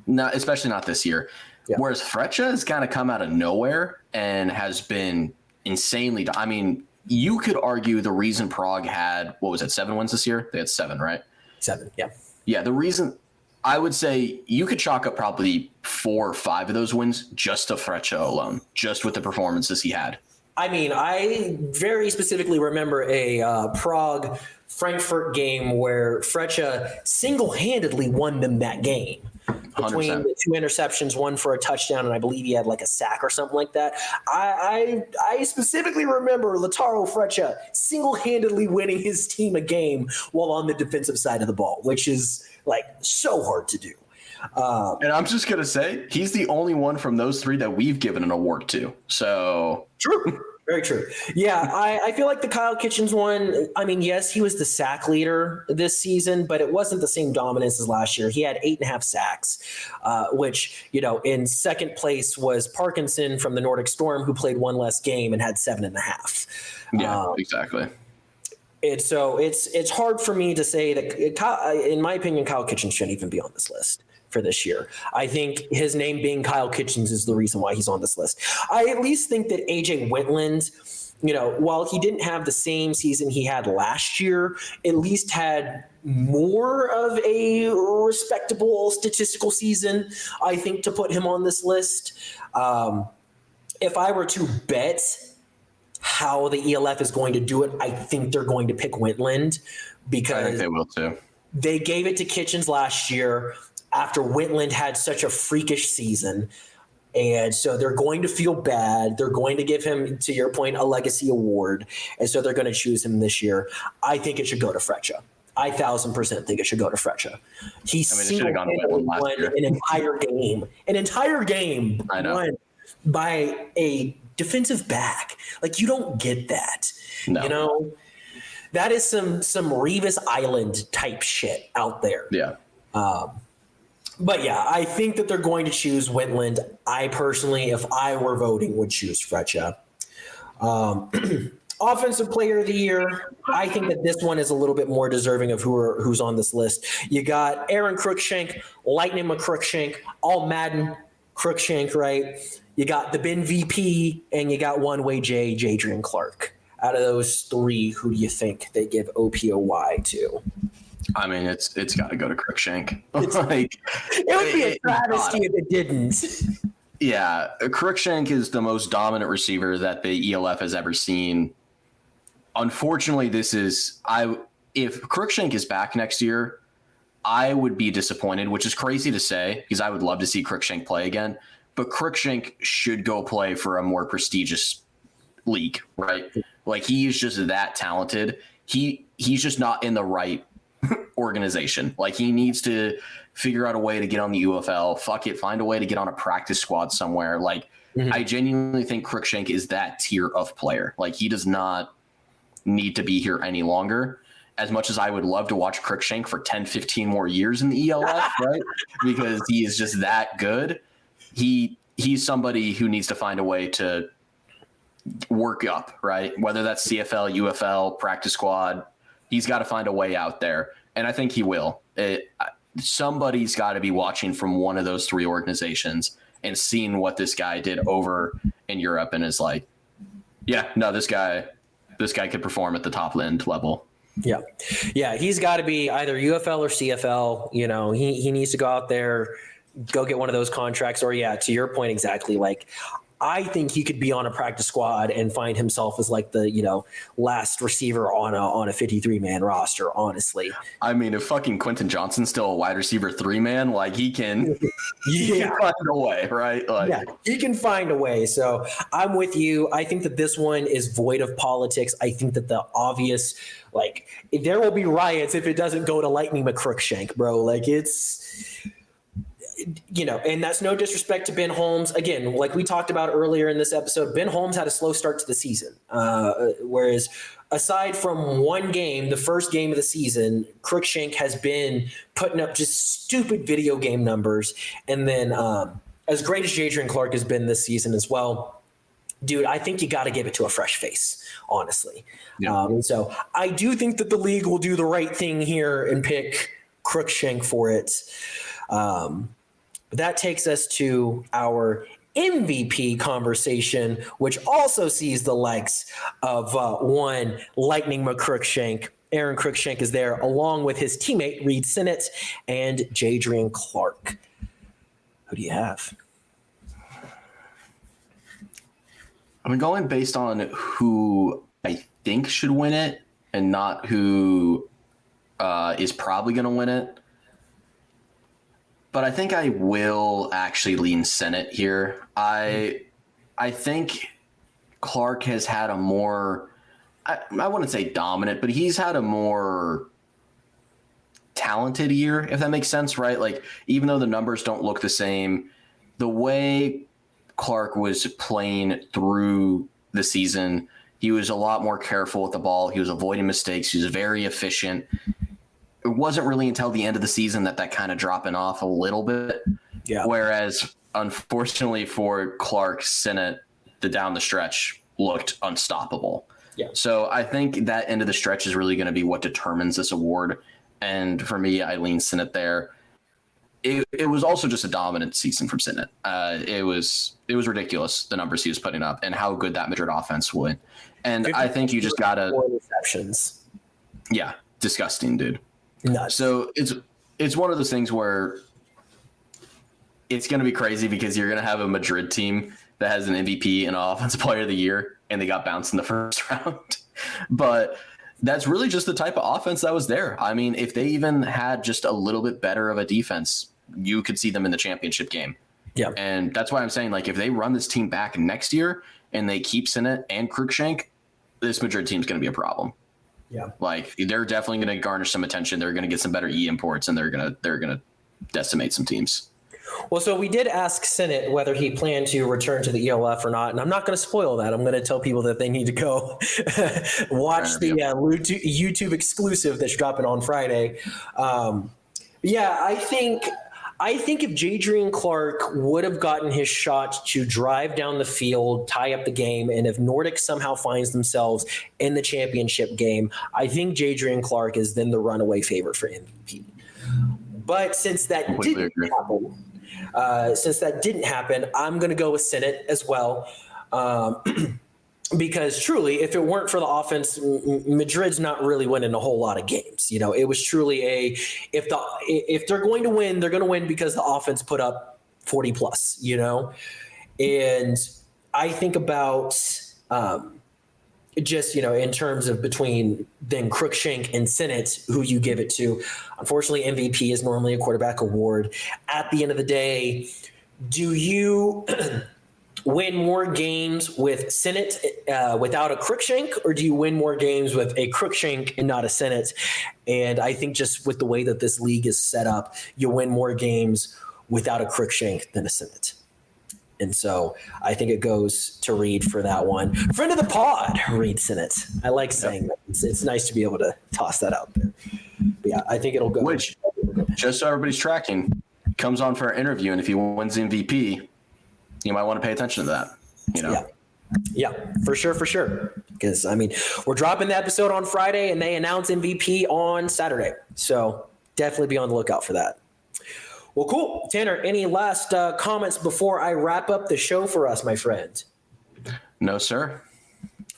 Not especially not this year. Yeah. Whereas Freccia has kind of come out of nowhere and has been insanely. I mean, you could argue the reason Prague had 7 wins this year. They had 7, right? 7, yeah. Yeah, the reason. I would say you could chalk up probably 4 or 5 of those wins just to Freccia alone, just with the performances he had. I mean, I very specifically remember a Prague-Frankfurt game where Freccia single-handedly won them that game. Between 100%. the 2 interceptions, 1 for a touchdown, and I believe he had like a sack or something like that. I specifically remember Lataro Freccia single-handedly winning his team a game while on the defensive side of the ball, which is like so hard to do. And I'm just going to say, he's the only one from those 3 that we've given an award to. So True. Very true. Yeah, I feel like the Kyle Kitchens one, I mean, yes, he was the sack leader this season, but it wasn't the same dominance as last year. He had 8.5 sacks, which, in second place was Parkinson from the Nordic Storm, who played 1 less game and had 7.5. Yeah, exactly. It's hard for me to say that, in my opinion, Kyle Kitchens shouldn't even be on this list for this year. I think his name being Kyle Kitchens is the reason why he's on this list. I at least think that AJ Witland, while he didn't have the same season he had last year, at least had more of a respectable statistical season, I think, to put him on this list. If I were to bet how the ELF is going to do it, I think they're going to pick Witland because I think they will too. They gave it to Kitchens last year after Witland had such a freakish season. And so they're going to feel bad. They're going to give him, to your point, a legacy award. And so they're going to choose him this year. I think it should go to Freccia. I 1,000% think it should go to Freccia. He single-handedly won an entire game won by a defensive back. Like, you don't get that. No. That is some Revis Island type shit out there. Yeah. But yeah, I think that they're going to choose Witland. I personally, if I were voting, would choose Freccia. Offensive player of the year, I think that this one is a little bit more deserving of who's on this list. You got Aaron Cruikshank, Lightning McCruikshank, all Madden Cruikshank, right? You got the Ben VP, and you got One-Way J, Jadrian Clark. Out of those 3, who do you think they give OPOY to? I mean, it's got to go to Cruikshank. It would be a travesty if it didn't. Yeah, Cruikshank is the most dominant receiver that the ELF has ever seen. Unfortunately, if Cruikshank is back next year, I would be disappointed, which is crazy to say because I would love to see Cruikshank play again. But Cruikshank should go play for a more prestigious league, right? Like, he is just that talented. He's just not in the right organization. Like, he needs to figure out a way to get on the UFL. Fuck it, find a way to get on a practice squad somewhere. Like, I genuinely think Cruikshank is that tier of player. Like, he does not need to be here any longer. As much as I would love to watch Cruikshank for 10, 15 more years in the ELF, right? Because he is just that good. He's somebody who needs to find a way to work up, right? Whether that's CFL, UFL, practice squad, he's got to find a way out there. And I think he will. Somebody's got to be watching from one of those 3 organizations and seeing what this guy did over in Europe and is like, yeah, no, this guy could perform at the top end level. Yeah. Yeah. He's got to be either UFL or CFL. He needs to go out there, go get one of those contracts, or to your point, exactly. Like, I think he could be on a practice squad and find himself as like the, last receiver on a 53-man roster, honestly. I mean, if fucking Quentin Johnson's still a wide receiver 3-man, like he can find a way, right? Like, yeah, he can find a way. So I'm with you. I think that this one is void of politics. I think that the obvious, like, there will be riots if it doesn't go to Lightning McCrookshank, bro. Like, it's, and that's no disrespect to Ben Holmes. Again, like we talked about earlier in this episode, Ben Holmes had a slow start to the season. Whereas aside from one game, the first game of the season, Crookshank has been putting up just stupid video game numbers. And then as great as Jadrian Clark has been this season as well, dude, I think you got to give it to a fresh face, honestly. Yeah. And so I do think that the league will do the right thing here and pick Crookshank for it. That takes us to our MVP conversation, which also sees the likes of one Lightning McCrookshank. Aaron Crookshank is there along with his teammate Reed Sinnett and Jadrian Clark. Who do you have? I'm going based on who I think should win it and not who is probably going to win it. But I think I will actually lean Sinnett here. I think Clark has had a more, I wouldn't say dominant, but he's had a more talented year, if that makes sense, right? Like, even though the numbers don't look the same, the way Clark was playing through the season, he was a lot more careful with the ball. He was avoiding mistakes. He was very efficient. It wasn't really until the end of the season that kind of dropping off a little bit. Yeah. Whereas, unfortunately for Clark, Sinnett, the down the stretch looked unstoppable. Yeah. So I think that end of the stretch is really going to be what determines this award. And for me, I lean Sinnett there. It was also just a dominant season from Sinnett. It was ridiculous, the numbers he was putting up and how good that Madrid offense would. And I think you just got to – receptions. Yeah, disgusting, dude. Nuts. So it's one of those things where it's going to be crazy because you're going to have a Madrid team that has an MVP and Offensive Player of the Year, and they got bounced in the first round. But that's really just the type of offense that was there. I mean, if they even had just a little bit better of a defense, you could see them in the championship game. Yeah. And that's why I'm saying, like, if they run this team back next year and they keep Sinnett and Crookshank, this Madrid team's going to be a problem. Yeah, like they're definitely going to garnish some attention. They're going to get some better imports, and they're going to decimate some teams. Well, so we did ask Sinnett whether he planned to return to the ELF or not, and I'm not going to spoil that. I'm going to tell people that they need to go watch the YouTube exclusive that's dropping on Friday. Yeah, I think if Jadrian Clark would have gotten his shot to drive down the field, tie up the game, and if Nordic somehow finds themselves in the championship game, I think Jadrian Clark is then the runaway favorite for MVP. But since that didn't happen, I'm going to go with Sinnett as well. Because truly, if it weren't for the offense, Madrid's not really winning a whole lot of games. It was truly if they're going to win, they're going to win because the offense put up 40 plus, And I think about just, in terms of between then Crookshank and Sinnett, who you give it to. Unfortunately, MVP is normally a quarterback award. At the end of the day, do you win more games with Sinnett without a Crookshank, or do you win more games with a Crookshank and not a Sinnett? And I think just with the way that this league is set up, you win more games without a Crookshank than a Sinnett. And so I think it goes to Reed for that one. Friend of the pod, Reed Sinnett. I like saying that. It's nice to be able to toss that out there. But yeah, I think it'll go. Which, just so everybody's tracking, comes on for our interview, and if he wins MVP, you might want to pay attention to that, Yeah, for sure. Because, we're dropping the episode on Friday, and they announce MVP on Saturday. So definitely be on the lookout for that. Well, cool. Tanner, any last comments before I wrap up the show for us, my friend? No, sir.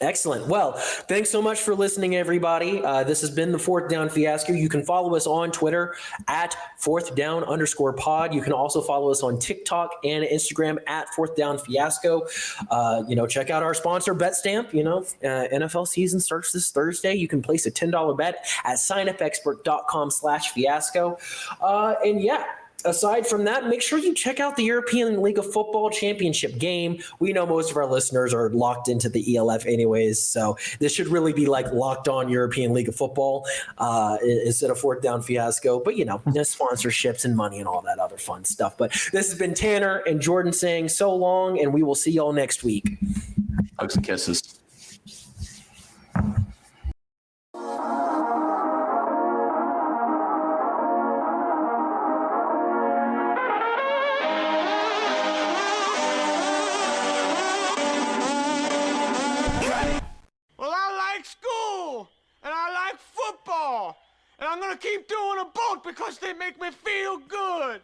Excellent. Well, thanks so much for listening, everybody. This has been the Fourth Down Fiasco. You can follow us on Twitter at _pod. You can also follow us on TikTok and Instagram at Fourth Down Fiasco. Check out our sponsor, BetStamp. NFL season starts this Thursday. You can place a $10 bet at signupexpert.com/fiasco. Aside from that, make sure you check out the European League of Football Championship game. We know most of our listeners are locked into the ELF anyways, so this should really be like Locked On European League of Football instead of Fourth Down Fiasco. But, there's sponsorships and money and all that other fun stuff. But this has been Tanner and Jordan saying so long, and we will see y'all next week. Hugs and kisses. And I'm gonna keep doing them both because they make me feel good.